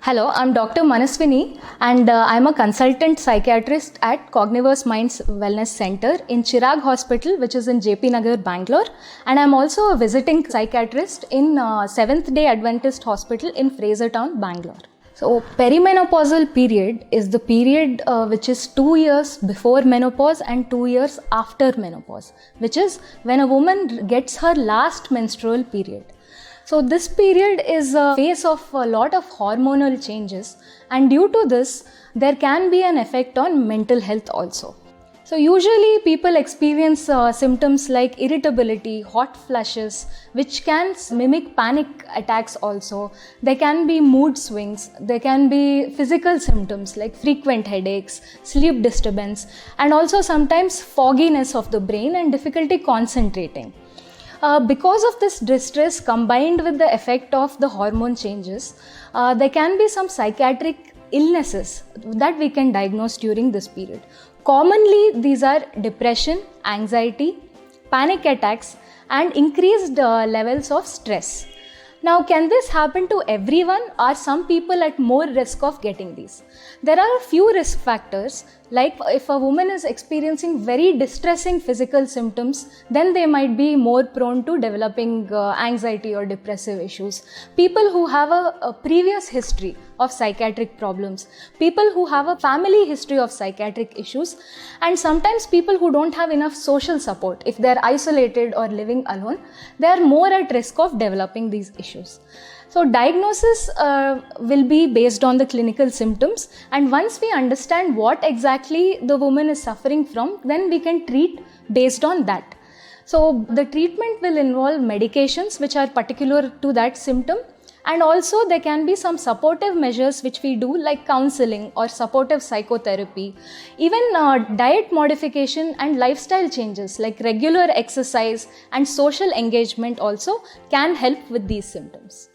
Hello, I'm Dr. Manaswini and I'm a consultant psychiatrist at Cogniverse Minds Wellness Center in Chirag Hospital, which is in JP Nagar, Bangalore. And I'm also a visiting psychiatrist in Seventh Day Adventist Hospital in Frasertown, Bangalore. So, perimenopausal period is the period which is 2 years before menopause and 2 years after menopause, which is when a woman gets her last menstrual period. So this period is a phase of a lot of hormonal changes, and due to this there can be an effect on mental health also. So usually people experience symptoms like irritability, hot flushes, which can mimic panic attacks also. There can be mood swings, there can be physical symptoms like frequent headaches, sleep disturbance, and also sometimes fogginess of the brain and difficulty concentrating. Because of this distress combined with the effect of the hormone changes, there can be some psychiatric illnesses that we can diagnose during this period. Commonly, these are depression, anxiety, panic attacks, and increased levels of stress. Now, can this happen to everyone? Are some people at more risk of getting these? There are a few risk factors, like if a woman is experiencing very distressing physical symptoms, then they might be more prone to developing anxiety or depressive issues. People who have a previous history of psychiatric problems, people who have a family history of psychiatric issues, and sometimes people who don't have enough social support. If they're isolated or living alone, they are more at risk of developing these issues. So diagnosis will be based on the clinical symptoms, and once we understand what exactly the woman is suffering from, then we can treat based on that. So the treatment will involve medications which are particular to that symptom, and also there can be some supportive measures which we do, like counseling or supportive psychotherapy. Even diet modification and lifestyle changes like regular exercise and social engagement also can help with these symptoms.